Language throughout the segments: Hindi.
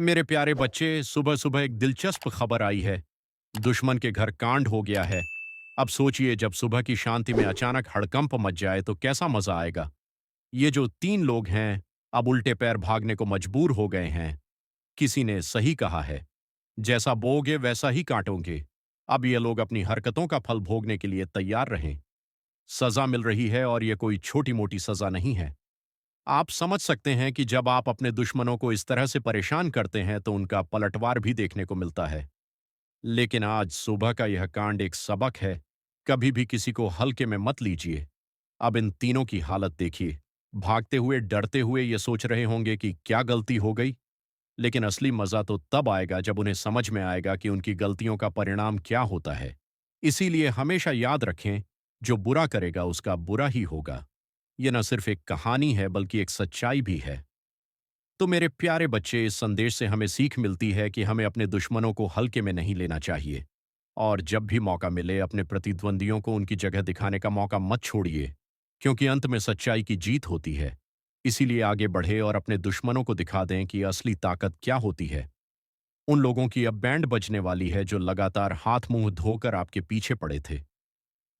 मेरे प्यारे बच्चे, सुबह सुबह एक दिलचस्प खबर आई है। दुश्मन के घर कांड हो गया है। अब सोचिए, जब सुबह की शांति में अचानक हड़कंप मच जाए तो कैसा मजा आएगा। ये जो तीन लोग हैं, अब उल्टे पैर भागने को मजबूर हो गए हैं। किसी ने सही कहा है, जैसा बोओगे वैसा ही काटोगे। अब ये लोग अपनी हरकतों का फल भोगने के लिए तैयार रहें। सजा मिल रही है, और ये कोई छोटी मोटी सजा नहीं है। आप समझ सकते हैं कि जब आप अपने दुश्मनों को इस तरह से परेशान करते हैं तो उनका पलटवार भी देखने को मिलता है। लेकिन आज सुबह का यह कांड एक सबक है। कभी भी किसी को हल्के में मत लीजिए। अब इन तीनों की हालत देखिए। भागते हुए, डरते हुए ये सोच रहे होंगे कि क्या गलती हो गई। लेकिन असली मजा तो तब आएगा जब उन्हें समझ में आएगा कि उनकी गलतियों का परिणाम क्या होता है। इसीलिए हमेशा याद रखें, जो बुरा करेगा उसका बुरा ही होगा। यह न सिर्फ एक कहानी है बल्कि एक सच्चाई भी है। तो मेरे प्यारे बच्चे, इस संदेश से हमें सीख मिलती है कि हमें अपने दुश्मनों को हल्के में नहीं लेना चाहिए। और जब भी मौका मिले, अपने प्रतिद्वंदियों को उनकी जगह दिखाने का मौका मत छोड़िए, क्योंकि अंत में सच्चाई की जीत होती है। इसीलिए आगे बढ़े और अपने दुश्मनों को दिखा दें कि असली ताकत क्या होती है। उन लोगों की अब बैंड बजने वाली है जो लगातार हाथ मुंह धोकर आपके पीछे पड़े थे।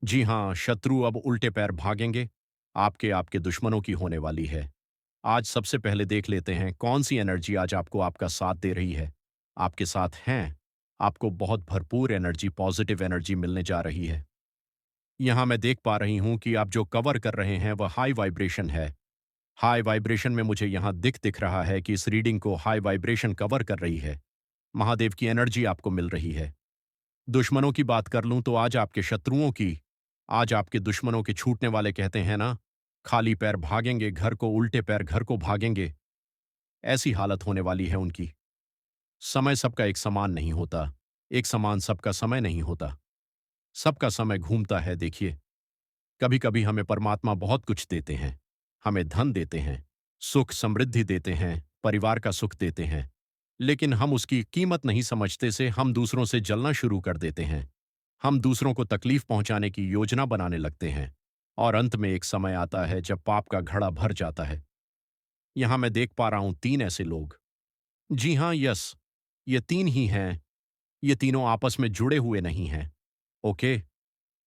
जी हाँ, शत्रु अब उल्टे पैर भागेंगे। आपके आपके दुश्मनों की होने वाली है। आज सबसे पहले देख लेते हैं कौन सी एनर्जी आज आपको आपका साथ दे रही है। आपके साथ हैं। आपको बहुत भरपूर एनर्जी, पॉजिटिव एनर्जी मिलने जा रही है। यहां मैं देख पा रही हूं कि आप जो कवर कर रहे हैं वह हाई वाइब्रेशन है। हाई वाइब्रेशन में मुझे यहां दिख रहा है कि इस रीडिंग को हाई वाइब्रेशन कवर कर रही है। महादेव की एनर्जी आपको मिल रही है। दुश्मनों की बात कर लूं तो आज आपके शत्रुओं की, आज आपके दुश्मनों के छूटने वाले कहते हैं ना, खाली पैर भागेंगे घर को, उल्टे पैर घर को भागेंगे। ऐसी हालत होने वाली है उनकी। समय सबका एक समान नहीं होता। एक समान सबका समय नहीं होता। सबका समय घूमता है। देखिए, कभी कभी हमें परमात्मा बहुत कुछ देते हैं। हमें धन देते हैं, सुख समृद्धि देते हैं, परिवार का सुख देते हैं। लेकिन हम उसकी कीमत नहीं समझते से हम दूसरों से जलना शुरू कर देते हैं। हम दूसरों को तकलीफ पहुंचाने की योजना बनाने लगते हैं। और अंत में एक समय आता है जब पाप का घड़ा भर जाता है। यहां मैं देख पा रहा हूं तीन ऐसे लोग। जी हाँ, यस, ये तीन ही हैं। ये तीनों आपस में जुड़े हुए नहीं हैं। ओके,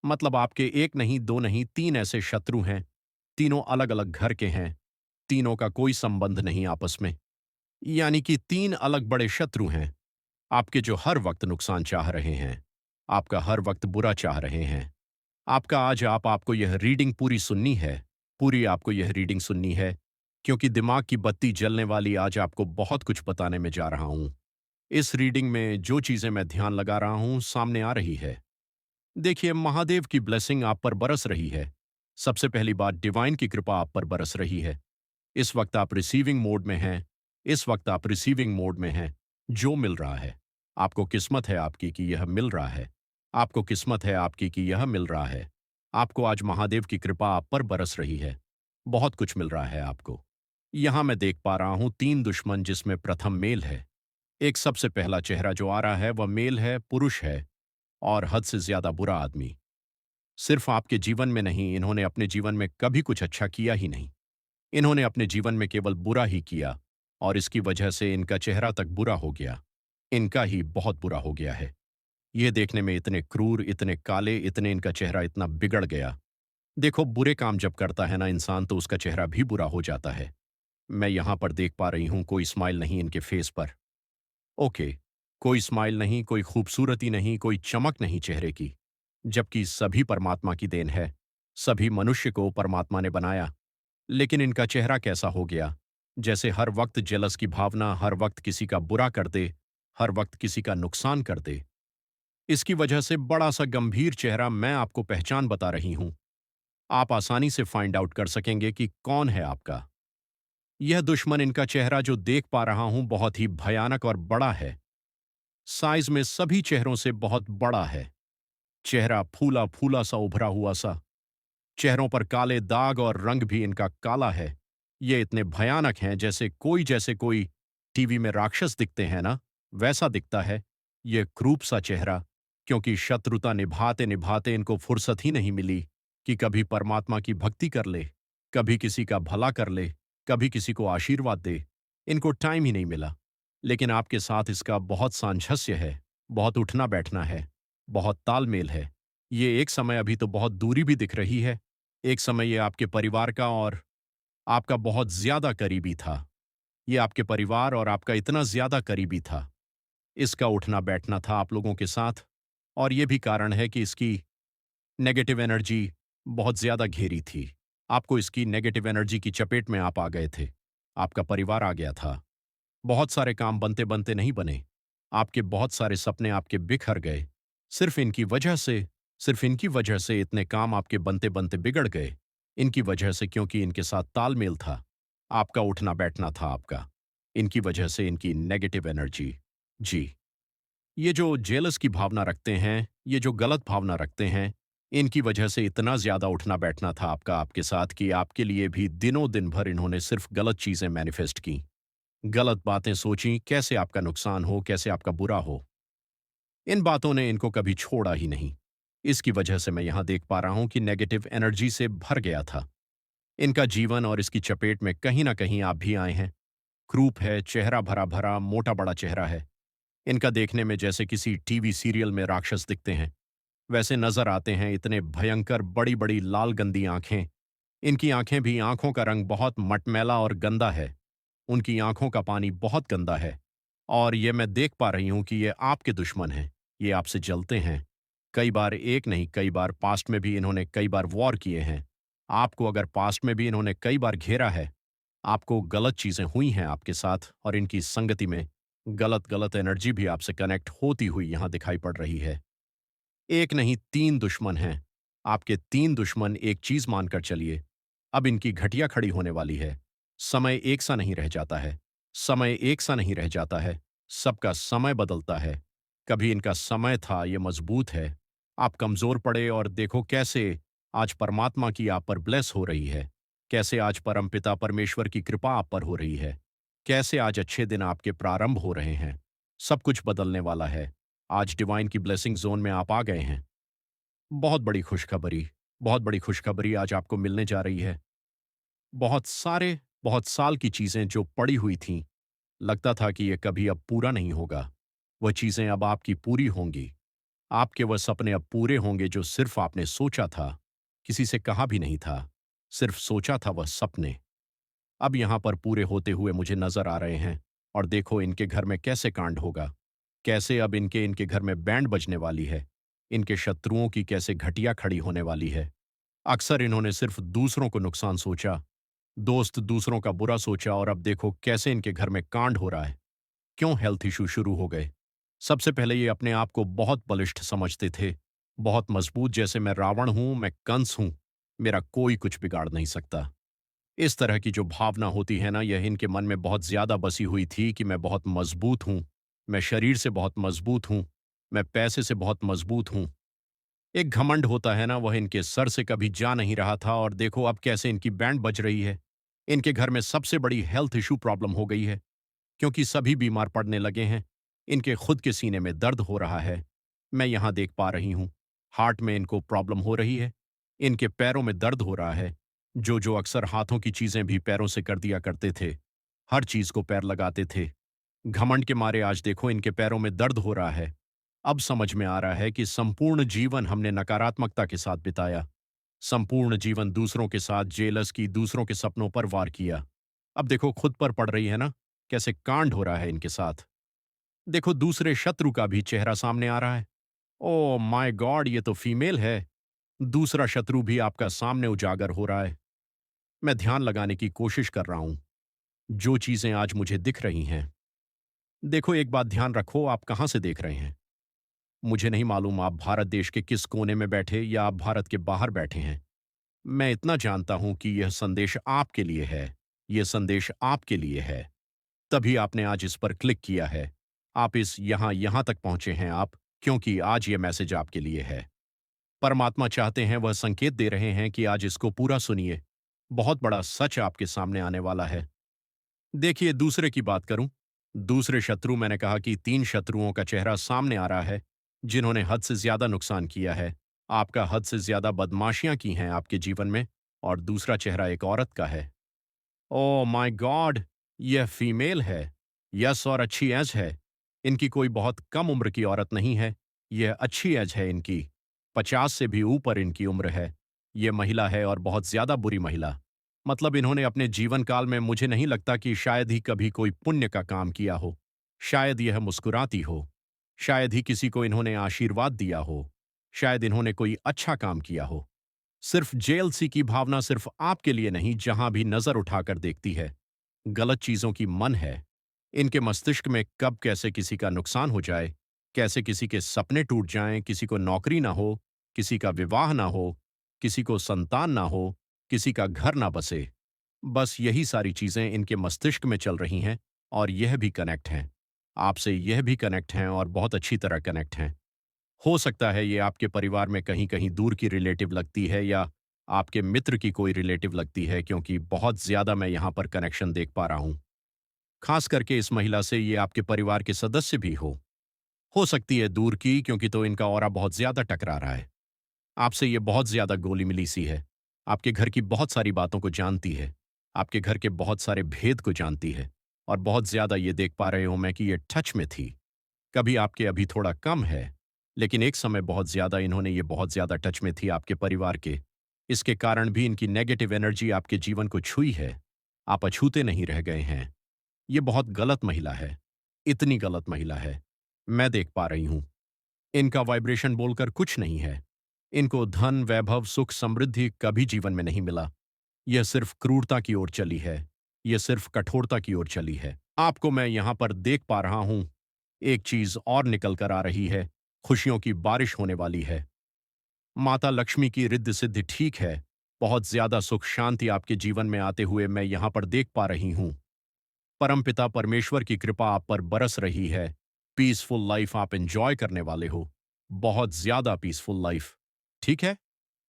मतलब आपके एक नहीं, दो नहीं, तीन ऐसे शत्रु हैं। तीनों अलग अलग घर के हैं। तीनों का कोई संबंध नहीं आपस में। यानी कि तीन अलग बड़े शत्रु हैं। आपके जो हर वक्त नुकसान चाह रहे हैं। आपका हर वक्त बुरा चाह रहे हैं। आपका आज आपको यह रीडिंग पूरी सुननी है। पूरी आपको यह रीडिंग सुननी है, क्योंकि दिमाग की बत्ती जलने वाली आज आपको बहुत कुछ बताने में जा रहा हूं। इस रीडिंग में जो चीजें मैं ध्यान लगा रहा हूं सामने आ रही है। देखिए, महादेव की ब्लेसिंग आप पर बरस रही है। सबसे पहली बात, डिवाइन की कृपा आप पर बरस रही है। इस वक्त आप रिसीविंग मोड में हैं। इस वक्त आप रिसीविंग मोड में हैं। जो मिल रहा है, आपको किस्मत है आपकी कि यह मिल रहा है। आपको किस्मत है आपकी कि यह मिल रहा है। आपको आज महादेव की कृपा आप पर बरस रही है। बहुत कुछ मिल रहा है आपको। यहां मैं देख पा रहा हूं तीन दुश्मन, जिसमें प्रथम मेल है। एक सबसे पहला चेहरा जो आ रहा है वह मेल है, पुरुष है, और हद से ज्यादा बुरा आदमी। सिर्फ आपके जीवन में नहीं, इन्होंने अपने जीवन में कभी कुछ अच्छा किया ही नहीं। इन्होंने अपने जीवन में केवल बुरा ही किया, और इसकी वजह से इनका चेहरा तक बुरा हो गया। इनका ही बहुत बुरा हो गया है। ये देखने में इतने क्रूर, इतने काले, इतने, इनका चेहरा इतना बिगड़ गया। देखो, बुरे काम जब करता है ना इंसान, तो उसका चेहरा भी बुरा हो जाता है। मैं यहां पर देख पा रही हूं कोई स्माइल नहीं इनके फेस पर। ओके, कोई स्माइल नहीं, कोई खूबसूरती नहीं, कोई चमक नहीं चेहरे की। जबकि सभी परमात्मा की देन है। सभी मनुष्य को परमात्मा ने बनाया। लेकिन इनका चेहरा कैसा हो गया, जैसे हर वक्त जेलस की भावना, हर वक्त किसी का बुरा कर दे, हर वक्त किसी का नुकसान कर दे। इसकी वजह से बड़ा सा गंभीर चेहरा मैं आपको पहचान बता रही हूं। आप आसानी से फाइंड आउट कर सकेंगे कि कौन है आपका यह दुश्मन। इनका चेहरा जो देख पा रहा हूं बहुत ही भयानक और बड़ा है। साइज में सभी चेहरों से बहुत बड़ा है। चेहरा फूला फूला सा, उभरा हुआ सा। चेहरों पर काले दाग, और रंग भी इनका काला है। ये इतने भयानक हैं जैसे कोई टीवी में राक्षस दिखते हैं ना, वैसा दिखता है ये क्रूप सा चेहरा। क्योंकि शत्रुता निभाते निभाते इनको फुर्सत ही नहीं मिली कि कभी परमात्मा की भक्ति कर ले, कभी किसी का भला कर ले, कभी किसी को आशीर्वाद दे। इनको टाइम ही नहीं मिला। लेकिन आपके साथ इसका बहुत सामंजस्य है, बहुत उठना-बैठना है, बहुत तालमेल है। ये एक समय अभी तो बहुत दूरी भी दिख रही है, एक समय ये आपके परिवार का और आपका बहुत ज़्यादा करीबी था। ये आपके परिवार और आपका इतना ज़्यादा करीबी था। इसका उठना-बैठना था आप लोगों के साथ और ये भी कारण है कि इसकी नेगेटिव एनर्जी बहुत ज़्यादा घेरी थी। आपको इसकी नेगेटिव एनर्जी की चपेट में आप आ गए थे। आपका परिवार आ गया था। बहुत सारे काम बनते-बनते नहीं बने। आपके बहुत सारे सपने आपके बिखर गए। सिर्फ़ इनकी वजह से इतने काम आपके बनते-बनते बिगड़ गए। इनकी वजह से क्योंकि इनके साथ तालमेल था। आपका उठना-बैठना था आपका। इनकी वजह से इनकी नेगेटिव एनर्जी। जी। ये जो जेलस की भावना रखते हैं, ये जो गलत भावना रखते हैं, इनकी वजह से इतना ज़्यादा उठना-बैठना था आपका आपके साथ कि आपके लिए भी दिनों दिन भर इन्होंने सिर्फ़ गलत चीज़ें मैनिफेस्ट की। गलत बातें सोचीं, कैसे आपका नुकसान हो, कैसे आपका बुरा हो। इन बातों ने इनको कभी छोड़ा ही नहीं। इसकी वजह से मैं यहाँ देख पा रहा हूँ कि नेगेटिव एनर्जी से भर गया था। इनका जीवन और इसकी चपेट में कहीं न कहीं आप भी आए हैं। क्रूप है, चेहरा भरा-भरा, मोटा-बड़ा चेहरा है। इनका देखने में जैसे किसी टीवी सीरियल में राक्षस दिखते हैं, वैसे नज़र आते हैं इतने भयंकर बड़ी-बड़ी लाल गंदी आँखें। इनकी आँखें भी आँखों का रंग बहुत मटमैला और गंदा है। उनकी आँखों का पानी बहुत गंदा है और ये मैं देख पा रही हूँ कि ये आपके दुश्मन हैं। ये आपसे जलते हैं। कई बार एक नहीं कई बार पास्ट में भी इन्होंने कई बार वॉर किए हैं। आपको अगर पास्ट में भी इन्होंने कई बार घेरा है, आपको गलत चीज़ें हुई हैं आपके साथ और इनकी संगति में गलत-गलत एनर्जी भी आपसे कनेक्ट होती हुई यहाँ दिखाई पड़ रही है। एक नहीं 3 दुश्मन हैं। आपके 3 दुश्मन एक चीज़ मानकर चलिए, अब इनकी घटिया खड़ी होने वाली है। समय एक सा नहीं रह जाता है। समय एक सा नहीं रह जाता है। सबका समय बदलता है। कभी इनका समय था, ये मज़बूत है। आप कमज़ोर पड़े और देखो कैसे आज परमात्मा की आप पर ब्लेस हो रही है। कैसे आज परमपिता परमेश्वर की कृपा आप पर हो रही है। कैसे आज अच्छे दिन आपके प्रारंभ हो रहे हैं। सब कुछ बदलने वाला है। आज डिवाइन की ब्लेसिंग ज़ोन में आप आ गए हैं। बहुत बड़ी खुशखबरी, बहुत बड़ी खुशखबरी आज आपको मिलने जा रही है। बहुत साल की चीज़ें जो पड़ी हुई थीं, लगता था कि ये कभी अब पूरा नहीं होगा। वह चीज़ें अब आपकी पूरी होंगी। आपके वह सपने अब पूरे होंगे जो सिर्फ़ आपने सोचा था, किसी से कहा भी नहीं था। सिर्फ़ सोचा था वह सपने। अब यहाँ पर पूरे होते हुए मुझे नज़र आ रहे हैं और देखो इनके घर में कैसे कांड होगा। कैसे अब इनके इनके घर में बैंड बजने वाली है। इनके शत्रुओं की कैसे घटिया खड़ी होने वाली है। अक्सर इन्होंने सिर्फ दूसरों को नुकसान सोचा, दोस्त दूसरों का बुरा सोचा और अब देखो कैसे इनके घर में कांड हो रहा है। क्यों हेल्थ इशू शुरू हो गए? सबसे पहले ये अपने आप को बहुत बलिष्ठ समझते थे, बहुत मजबूत जैसे मैं रावण हूँ, मैं कंस हूँ, मेरा कोई कुछ बिगाड़ नहीं सकता। इस तरह की जो भावना होती है ना, यह इनके मन में बहुत ज़्यादा बसी हुई थी कि मैं बहुत मजबूत हूँ, मैं शरीर से बहुत मजबूत हूँ, मैं पैसे से बहुत मजबूत हूँ। एक घमंड होता है ना, वह इनके सर से कभी जा नहीं रहा था और देखो अब कैसे इनकी बैंड बज रही है। इनके घर में सबसे बड़ी हेल्थ इशू प्रॉब्लम हो गई है, क्योंकि सभी बीमार पड़ने लगे हैं। इनके खुद के सीने में दर्द हो रहा है। मैं यहाँ देख पा रही हूँ। हार्ट में इनको प्रॉब्लम हो रही है। इनके पैरों में दर्द हो रहा है। जो अक्सर हाथों की चीज़ें भी पैरों से कर दिया करते थे। हर चीज़ को पैर लगाते थे। घमंड के मारे आज देखो इनके पैरों में दर्द हो रहा है। अब समझ में आ रहा है कि संपूर्ण जीवन हमने नकारात्मकता के साथ बिताया। संपूर्ण जीवन दूसरों के साथ जेलस की, दूसरों के सपनों पर वार किया। अब देखो खुद पर पड़ रही है ना, कैसे कांड हो रहा है इनके साथ। देखो दूसरे शत्रु का भी चेहरा सामने आ रहा है। ओह माय गॉड, ये तो फीमेल है। दूसरा शत्रु भी आपका सामने उजागर हो रहा है। मैं ध्यान लगाने की कोशिश कर रहा हूं। जो चीजें आज मुझे दिख रही हैं। देखो एक बात ध्यान रखो, आप कहां से देख रहे हैं। मुझे नहीं मालूम आप भारत देश के किस कोने में बैठे या आप भारत के बाहर बैठे हैं। मैं इतना जानता हूं कि यह संदेश आपके लिए है। यह संदेश आपके लिए है। तभी आपने आज इस पर क्लिक किया है। आप इस यहां तक पहुंचे हैं आप, क्योंकि आज यह मैसेज आपके लिए है। परमात्मा चाहते हैं, वह संकेत दे रहे हैं कि आज इसको पूरा सुनिए। बहुत बड़ा सच आपके सामने आने वाला है। देखिए दूसरे की बात करूं। दूसरे शत्रु, मैंने कहा कि 3 शत्रुओं का चेहरा सामने आ रहा है, जिन्होंने हद से ज्यादा नुकसान किया है। आपका हद से ज्यादा बदमाशियां की हैं आपके जीवन में। और दूसरा चेहरा एक औरत का है। ओह माय गॉड, यह फीमेल है। यस, और अच्छी एज है। इनकी कोई बहुत कम उम्र की औरत नहीं है। यह अच्छी एज है इनकी। 50 से भी ऊपर इनकी उम्र है। ये महिला है और बहुत ज्यादा बुरी महिला। मतलब इन्होंने अपने जीवन काल में मुझे नहीं लगता कि शायद ही कभी कोई पुण्य का काम किया हो। शायद यह मुस्कुराती हो। शायद ही किसी को इन्होंने आशीर्वाद दिया हो। शायद इन्होंने कोई अच्छा काम किया हो। सिर्फ जेएलसी की भावना सिर्फ आपके लिए नहीं, जहां भी नजर उठाकर देखती है गलत चीजों की मन है। इनके मस्तिष्क में कब कैसे किसी का नुकसान हो जाए, कैसे किसी के सपने टूट जाएं, किसी को नौकरी ना हो, किसी का विवाह ना हो, किसी को संतान ना हो, किसी का घर ना बसे। बस यही सारी चीजें इनके मस्तिष्क में चल रही हैं। और यह भी कनेक्ट हैं। आपसे यह भी कनेक्ट हैं और बहुत अच्छी तरह कनेक्ट हैं। हो सकता है ये आपके परिवार में कहीं कहीं दूर की रिलेटिव लगती है, या आपके मित्र की कोई रिलेटिव लगती है, क्योंकि बहुत ज्यादा मैं यहाँ पर कनेक्शन देख पा रहा हूँ। खास करके इस महिला से ये आपके परिवार के सदस्य भी हो सकती है दूर की, क्योंकि तो इनका ऑरा बहुत ज्यादा टकरा रहा है। आपसे ये बहुत ज्यादा गोली मिली सी है। आपके घर की बहुत सारी बातों को जानती है। आपके घर के बहुत सारे भेद को जानती है। और बहुत ज्यादा ये देख पा रहे हो मैं कि ये टच में थी। कभी आपके अभी थोड़ा कम है, लेकिन एक समय बहुत ज्यादा इन्होंने ये बहुत ज्यादा टच में थी आपके परिवार के। इसके कारण भी इनकी नेगेटिव एनर्जी आपके जीवन को छुई है। आप अछूते नहीं रह गए हैं। ये बहुत गलत महिला है। इतनी गलत महिला है। मैं देख पा रही हूं। इनका वाइब्रेशन बोलकर कुछ नहीं है। इनको धन, वैभव, सुख, समृद्धि कभी जीवन में नहीं मिला। यह सिर्फ क्रूरता की ओर चली है। यह सिर्फ कठोरता की ओर चली है। आपको मैं यहां पर देख पा रहा हूं। एक चीज और निकल कर आ रही है। खुशियों की बारिश होने वाली है। माता लक्ष्मी की रिद्ध सिद्धि ठीक है। बहुत ज्यादा सुख शांति आपके जीवन में आते हुए मैं यहां पर देख पा रही हूं। परमपिता परमेश्वर की कृपा आप पर बरस रही है। पीसफुल लाइफ आप एंजॉय करने वाले हो। बहुत ज्यादा पीसफुल लाइफ। ठीक है।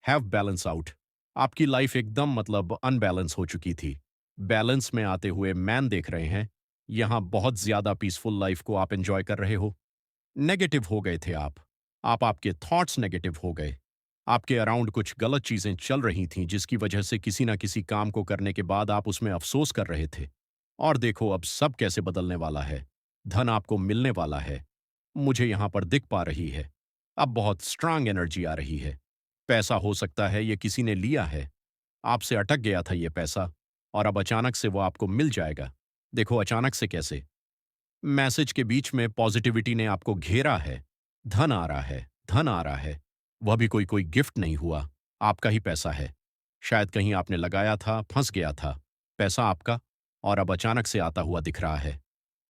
Have balance out. आपकी लाइफ एकदम मतलब अनबैलेंस हो चुकी थी। बैलेंस में आते हुए मैन देख रहे हैं। यहां बहुत ज्यादा पीसफुल लाइफ को आप एंजॉय कर रहे हो। नेगेटिव हो गए थे आप आपके थॉट्स नेगेटिव हो गए। आपके अराउंड कुछ गलत चीजें चल रही थीं, जिसकी वजह से किसी ना किसी काम को करने के बाद आप उसमें अफसोस कर रहे थे। और देखो अब सब कैसे बदलने वाला है। धन आपको मिलने वाला है। मुझे यहां पर दिख पा रही है। अब बहुत स्ट्रांग एनर्जी आ रही है। पैसा हो सकता है ये किसी ने लिया है। आपसे अटक गया था ये पैसा, और अब अचानक से वो आपको मिल जाएगा। देखो अचानक से कैसे। मैसेज के बीच में पॉजिटिविटी ने आपको घेरा है। धन आ रहा है, धन आ रहा है। वह भी कोई कोई गिफ्ट नहीं हुआ। आपका ही पैसा है। शायद कहीं आपने लगाया था, फंस गया था। पैसा आपका, और अब अचानक से आता हुआ दिख रहा है।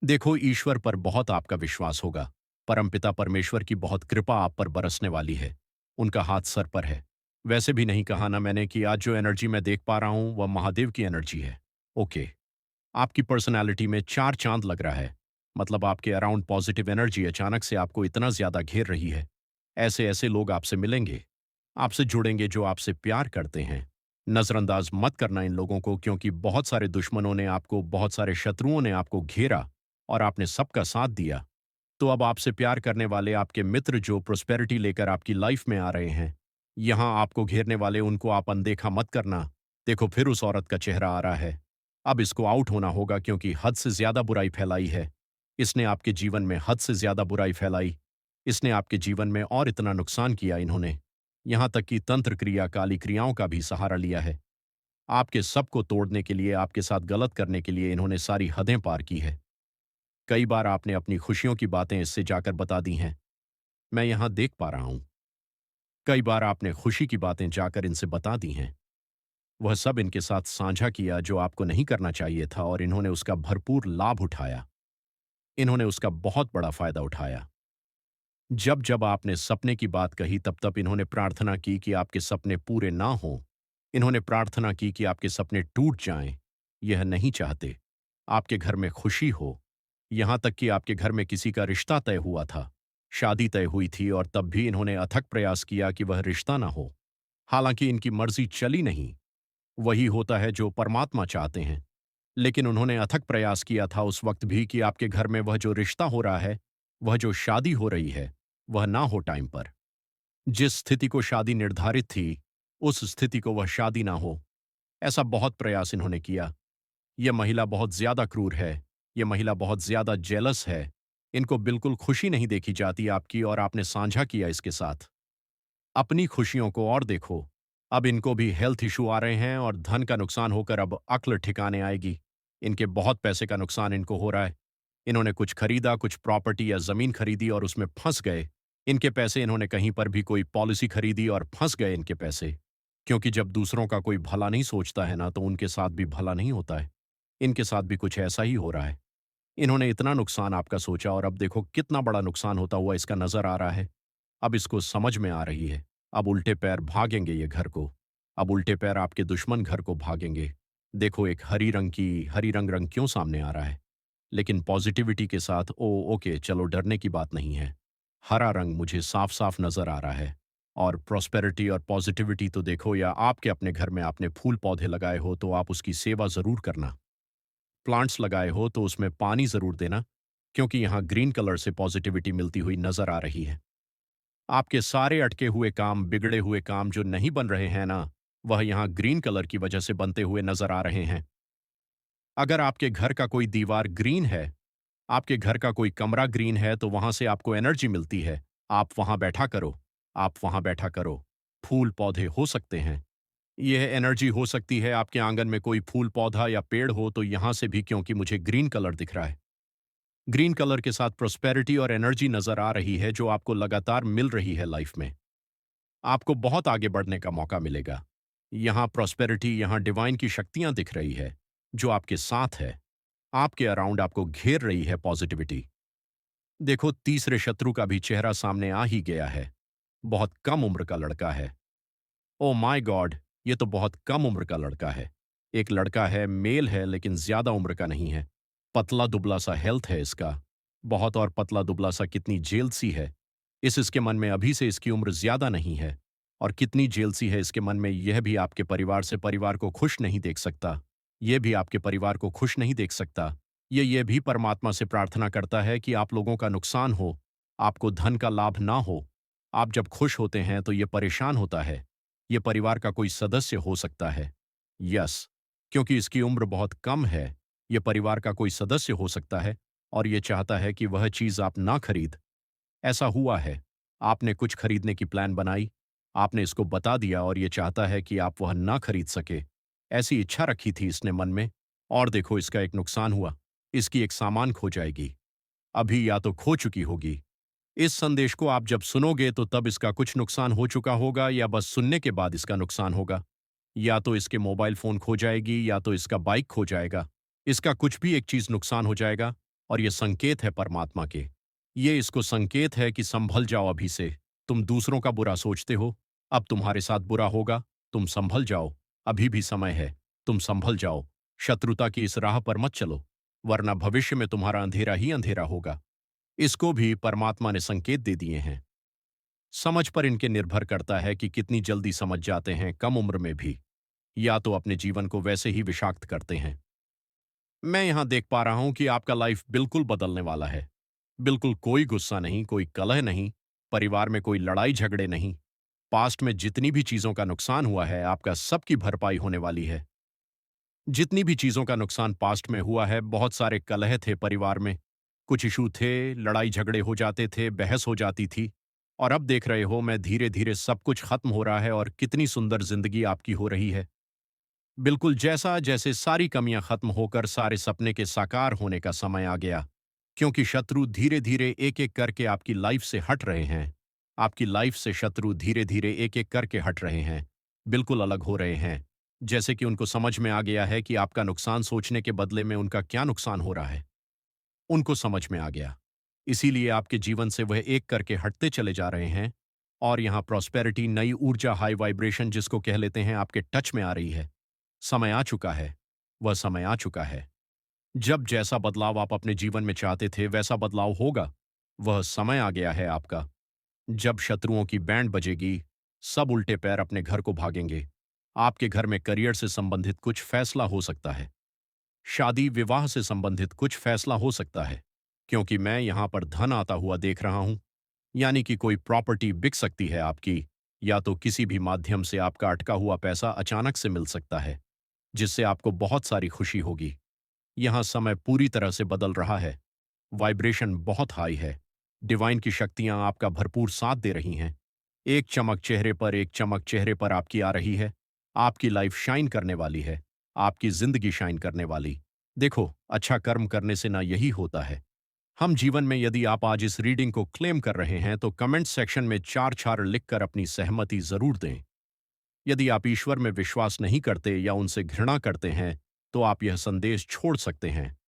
देखो ईश्वर पर बहुत आपका विश्वास होगा। परमपिता परमेश्वर की बहुत कृपा आप पर बरसने वाली है। उनका हाथ सर पर है। वैसे भी नहीं कहा ना मैंने कि आज जो एनर्जी मैं देख पा रहा हूं वह महादेव की एनर्जी है। ओके। आपकी पर्सनालिटी में चार चांद लग रहा है। मतलब आपके अराउंड पॉजिटिव एनर्जी अचानक से आपको इतना ज्यादा घेर रही है। ऐसे ऐसे लोग आपसे मिलेंगे, आपसे जुड़ेंगे जो आपसे प्यार करते हैं। नजरअंदाज मत करना इन लोगों को, क्योंकि बहुत सारे दुश्मनों ने आपको, बहुत सारे शत्रुओं ने आपको घेरा, और आपने सबका साथ दिया। तो अब आपसे प्यार करने वाले आपके मित्र जो प्रोस्पेरिटी लेकर आपकी लाइफ में आ रहे हैं, यहां आपको घेरने वाले उनको आप अनदेखा मत करना। देखो फिर उस औरत का चेहरा आ रहा है। अब इसको आउट होना होगा, क्योंकि हद से ज्यादा बुराई फैलाई है। इसने आपके जीवन में हद से ज्यादा बुराई फैलाई। इसने आपके जीवन में और इतना नुकसान किया इन्होंने। यहां तक कि तंत्र क्रिया, काली क्रियाओं का भी सहारा लिया है। आपके सबको तोड़ने के लिए, आपके साथ गलत करने के लिए इन्होंने सारी हदें पार की है। कई बार आपने अपनी खुशियों की बातें इससे जाकर बता दी हैं। मैं यहां देख पा रहा हूं। कई बार आपने खुशी की बातें जाकर इनसे बता दी हैं। वह सब इनके साथ साझा किया जो आपको नहीं करना चाहिए था, और इन्होंने उसका भरपूर लाभ उठाया। इन्होंने उसका बहुत बड़ा फायदा उठाया। जब जब आपने सपने की बात कही, तब तब इन्होंने प्रार्थना की कि आपके सपने पूरे ना हों। इन्होंने प्रार्थना की कि आपके सपने टूट जाएं। यह नहीं चाहते। आपके घर में खुशी हो। यहां तक कि आपके घर में किसी का रिश्ता तय हुआ था। शादी तय हुई थी, और तब भी इन्होंने अथक प्रयास किया कि वह रिश्ता ना हो। हालांकि इनकी मर्जी चली नहीं। वही होता है जो परमात्मा चाहते हैं। लेकिन उन्होंने अथक प्रयास किया था उस वक्त भी कि आपके घर में वह जो रिश्ता हो रहा है, वह जो शादी हो रही है, वह ना हो टाइम पर। जिस स्थिति को शादी निर्धारित थी, उस स्थिति को वह शादी ना हो। ऐसा बहुत प्रयास इन्होंने किया। यह महिला बहुत ज्यादा क्रूर है। ये महिला बहुत ज्यादा जेलस है। इनको बिल्कुल खुशी नहीं देखी जाती आपकी, और आपने साझा किया इसके साथ अपनी खुशियों को। और देखो, अब इनको भी हेल्थ इशू आ रहे हैं और धन का नुकसान होकर अब अक्ल ठिकाने आएगी। इनके बहुत पैसे का नुकसान इनको हो रहा है। इन्होंने कुछ खरीदा, कुछ प्रॉपर्टी या जमीन खरीदी और उसमें फंस गए। इनके पैसे, इन्होंने कहीं पर भी कोई पॉलिसी खरीदी और फंस गए इनके पैसे। क्योंकि जब दूसरों का कोई भला नहीं सोचता है ना, तो उनके साथ भी भला नहीं होता है। इनके साथ भी कुछ ऐसा ही हो रहा है। इन्होंने इतना नुकसान आपका सोचा और अब देखो कितना बड़ा नुकसान होता हुआ इसका नजर आ रहा है। अब इसको समझ में आ रही है। अब उल्टे पैर भागेंगे ये घर को। अब उल्टे पैर आपके दुश्मन घर को भागेंगे। देखो, एक हरी रंग क्यों सामने आ रहा है? लेकिन पॉजिटिविटी के साथ, ओ ओके, चलो डरने की बात नहीं है। हरा रंग मुझे साफ साफ नजर आ रहा है। और प्रॉस्पेरिटी और पॉजिटिविटी तो देखो, या आपके अपने घर में आपने फूल पौधे लगाए हो तो आप उसकी सेवा जरूर करना। प्लांट्स लगाए हो तो उसमें पानी जरूर देना, क्योंकि यहाँ ग्रीन कलर से पॉजिटिविटी मिलती हुई नजर आ रही है। आपके सारे अटके हुए काम, बिगड़े हुए काम जो नहीं बन रहे हैं ना, वह यहाँ ग्रीन कलर की वजह से बनते हुए नजर आ रहे हैं। अगर आपके घर का कोई दीवार ग्रीन है, आपके घर का कोई कमरा ग्रीन है, तो वहां से आपको एनर्जी मिलती है। आप वहां बैठा करो। आप वहां बैठा करो। फूल पौधे हो सकते हैं। यह एनर्जी हो सकती है। आपके आंगन में कोई फूल पौधा या पेड़ हो तो यहां से भी, क्योंकि मुझे ग्रीन कलर दिख रहा है। ग्रीन कलर के साथ प्रोस्पेरिटी और एनर्जी नजर आ रही है, जो आपको लगातार मिल रही है लाइफ में। आपको बहुत आगे बढ़ने का मौका मिलेगा। यहाँ प्रॉस्पेरिटी, यहाँ डिवाइन की शक्तियां दिख रही है, जो आपके साथ है। आपके अराउंड आपको घेर रही है पॉजिटिविटी। देखो, तीसरे शत्रु का भी चेहरा सामने आ ही गया है। बहुत कम उम्र का लड़का है। ओ माय गॉड, ये तो बहुत कम उम्र का लड़का है। एक लड़का है, मेल है, लेकिन ज्यादा उम्र का नहीं है। पतला दुबला सा हेल्थ है इसका। बहुत, और पतला दुबला सा कितनी जेल सी है। इसके मन में अभी से इसकी उम्र ज्यादा नहीं है। और कितनी जेल सी है इसके मन में, यह भी आपके परिवार से परिवार को खुश नहीं देख सकता। यह भी आपके परिवार को खुश नहीं देख सकता। ये भी परमात्मा से प्रार्थना करता है कि आप लोगों का नुकसान हो, आपको धन का लाभ ना हो। आप जब खुश होते हैं तो ये परेशान होता है। ये परिवार का कोई सदस्य हो सकता है। यस, क्योंकि इसकी उम्र बहुत कम है। ये परिवार का कोई सदस्य हो सकता है और ये चाहता है कि वह चीज आप ना खरीद। ऐसा हुआ है। आपने कुछ खरीदने की प्लान बनाई, आपने इसको बता दिया और ये चाहता है कि आप वह ना खरीद सके। ऐसी इच्छा रखी थी इसने मन में, और देखो इसका एक नुकसान हुआ। इसकी एक सामान खो जाएगी। अभी या तो खो चुकी होगी। इस संदेश को आप जब सुनोगे तो तब इसका कुछ नुकसान हो चुका होगा, या बस सुनने के बाद इसका नुकसान होगा। या तो इसके मोबाइल फोन खो जाएगी, या तो इसका बाइक खो जाएगा। इसका कुछ भी एक चीज नुकसान हो जाएगा। और ये संकेत है परमात्मा के। ये इसको संकेत है कि संभल जाओ अभी से। तुम दूसरों का बुरा सोचते हो, अब तुम्हारे साथ बुरा होगा। तुम संभल जाओ। अभी भी समय है। तुम संभल जाओ। शत्रुता की इस राह पर मत चलो, वरना भविष्य में तुम्हारा अंधेरा ही अंधेरा होगा। इसको भी परमात्मा ने संकेत दे दिए हैं। समझ पर इनके निर्भर करता है कि कितनी जल्दी समझ जाते हैं कम उम्र में भी, या तो अपने जीवन को वैसे ही विषाक्त करते हैं। मैं यहां देख पा रहा हूं कि आपका लाइफ बिल्कुल बदलने वाला है। बिल्कुल कोई गुस्सा नहीं, कोई कलह नहीं, परिवार में कोई लड़ाई झगड़े नहीं। पास्ट में जितनी भी चीजों का नुकसान हुआ है, आपका सबकी भरपाई होने वाली है। जितनी भी चीजों का नुकसान पास्ट में हुआ है, बहुत सारे कलह थे परिवार में, कुछ इशू थे, लड़ाई झगड़े हो जाते थे, बहस हो जाती थी। और अब देख रहे हो, मैं धीरे धीरे सब कुछ खत्म हो रहा है और कितनी सुंदर जिंदगी आपकी हो रही है। बिल्कुल जैसा जैसे सारी कमियां खत्म होकर सारे सपने के साकार होने का समय आ गया। क्योंकि शत्रु धीरे धीरे एक एक करके आपकी लाइफ से हट रहे हैं। आपकी लाइफ से शत्रु धीरे धीरे एक एक करके हट रहे हैं। बिल्कुल अलग हो रहे हैं। जैसे कि उनको समझ में आ गया है कि आपका नुकसान सोचने के बदले में उनका क्या नुकसान हो रहा है। उनको समझ में आ गया। इसीलिए आपके जीवन से वह एक करके हटते चले जा रहे हैं। और यहाँ प्रॉस्पेरिटी, नई ऊर्जा, हाई वाइब्रेशन जिसको कह लेते हैं, आपके टच में आ रही है। समय आ चुका है। वह समय आ चुका है। जब जैसा बदलाव आप अपने जीवन में चाहते थे वैसा बदलाव होगा। वह समय आ गया है आपका। जब शत्रुओं की बैंड बजेगी, सब उल्टे पैर अपने घर को भागेंगे। आपके घर में करियर से संबंधित कुछ फैसला हो सकता है। शादी विवाह से संबंधित कुछ फैसला हो सकता है। क्योंकि मैं यहां पर धन आता हुआ देख रहा हूं। यानी कि कोई प्रॉपर्टी बिक सकती है आपकी, या तो किसी भी माध्यम से आपका अटका हुआ पैसा अचानक से मिल सकता है, जिससे आपको बहुत सारी खुशी होगी। यहाँ समय पूरी तरह से बदल रहा है। वाइब्रेशन बहुत हाई है। डिवाइन की शक्तियां आपका भरपूर साथ दे रही हैं। एक चमक चेहरे पर आपकी आ रही है। आपकी लाइफ शाइन करने वाली है। आपकी जिंदगी शाइन करने वाली। देखो, अच्छा कर्म करने से ना यही होता है। हम जीवन में यदि आप आज इस रीडिंग को क्लेम कर रहे हैं तो कमेंट सेक्शन में चार चार लिखकर अपनी सहमति जरूर दें। यदि आप ईश्वर में विश्वास नहीं करते या उनसे घृणा करते हैं तो आप यह संदेश छोड़ सकते हैं।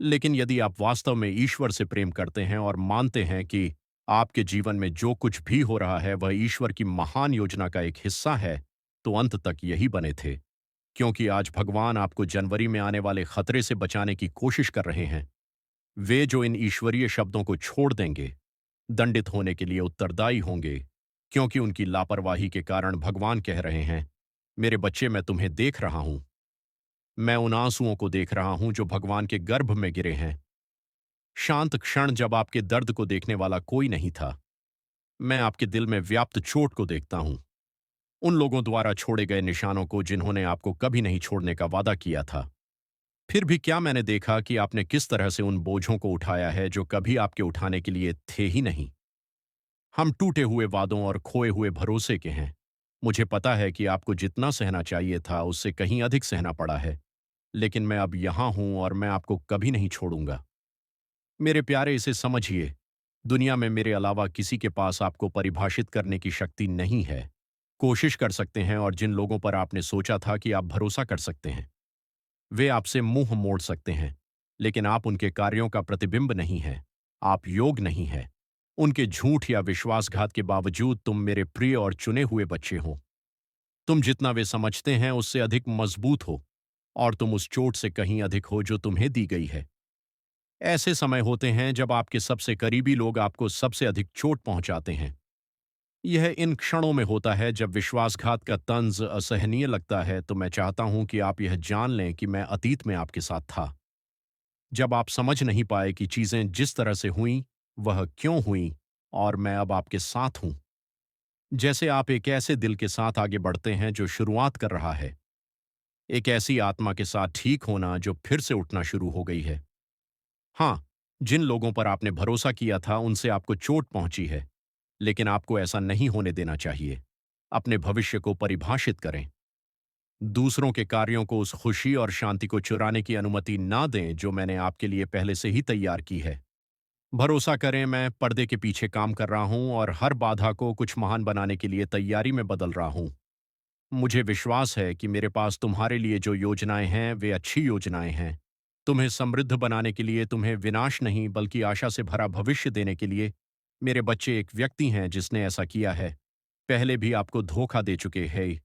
लेकिन यदि आप वास्तव में ईश्वर से प्रेम करते हैं और मानते हैं कि आपके जीवन में जो कुछ भी हो रहा है वह ईश्वर की महान योजना का एक हिस्सा है, तो अंत तक यही बने थे। क्योंकि आज भगवान आपको जनवरी में आने वाले खतरे से बचाने की कोशिश कर रहे हैं। वे जो इन ईश्वरीय शब्दों को छोड़ देंगे, दंडित होने के लिए उत्तरदायी होंगे, क्योंकि उनकी लापरवाही के कारण भगवान कह रहे हैं, मेरे बच्चे, मैं तुम्हें देख रहा हूं। मैं उन आंसुओं को देख रहा हूं जो भगवान के गर्भ में गिरे हैं। शांत क्षण जब आपके दर्द को देखने वाला कोई नहीं था। मैं आपके दिल में व्याप्त चोट को देखता हूं। उन लोगों द्वारा छोड़े गए निशानों को जिन्होंने आपको कभी नहीं छोड़ने का वादा किया था। फिर भी क्या मैंने देखा कि आपने किस तरह से उन बोझों को उठाया है जो कभी आपके उठाने के लिए थे ही नहीं। हम टूटे हुए वादों और खोए हुए भरोसे के हैं। मुझे पता है कि आपको जितना सहना चाहिए था उससे कहीं अधिक सहना पड़ा है। लेकिन मैं अब यहां हूं और मैं आपको कभी नहीं छोड़ूंगा। मेरे प्यारे, इसे समझिए। दुनिया में मेरे अलावा किसी के पास आपको परिभाषित करने की शक्ति नहीं है। कोशिश कर सकते हैं और जिन लोगों पर आपने सोचा था कि आप भरोसा कर सकते हैं, वे आपसे मुंह मोड़ सकते हैं। लेकिन आप उनके कार्यों का प्रतिबिंब नहीं हैं। आप योग नहीं हैं। उनके झूठ या विश्वासघात के बावजूद तुम मेरे प्रिय और चुने हुए बच्चे हो। तुम जितना वे समझते हैं उससे अधिक मजबूत हो, और तुम उस चोट से कहीं अधिक हो जो तुम्हें दी गई है। ऐसे समय होते हैं जब आपके सबसे करीबी लोग आपको सबसे अधिक चोट पहुंचाते हैं। यह इन क्षणों में होता है जब विश्वासघात का तंज असहनीय लगता है। तो मैं चाहता हूं कि आप यह जान लें कि मैं अतीत में आपके साथ था। जब आप समझ नहीं पाए कि चीजें जिस तरह से हुईं वह क्यों हुईं, और मैं अब आपके साथ हूं। जैसे आप एक ऐसे दिल के साथ आगे बढ़ते हैं जो शुरुआत कर रहा है, एक ऐसी आत्मा के साथ ठीक होना जो फिर से उठना शुरू हो गई है। हाँ, जिन लोगों पर आपने भरोसा किया था उनसे आपको चोट पहुंची है, लेकिन आपको ऐसा नहीं होने देना चाहिए। अपने भविष्य को परिभाषित करें। दूसरों के कार्यों को उस खुशी और शांति को चुराने की अनुमति ना दें जो मैंने आपके लिए पहले से ही तैयार की है। भरोसा करें, मैं पर्दे के पीछे काम कर रहा हूं और हर बाधा को कुछ महान बनाने के लिए तैयारी में बदल रहा हूं। मुझे विश्वास है कि मेरे पास तुम्हारे लिए जो योजनाएं हैं वे अच्छी योजनाएं हैं। तुम्हें समृद्ध बनाने के लिए, तुम्हें विनाश नहीं बल्कि आशा से भरा भविष्य देने के लिए। मेरे बच्चे, एक व्यक्ति हैं जिसने ऐसा किया है, पहले भी आपको धोखा दे चुके हैं,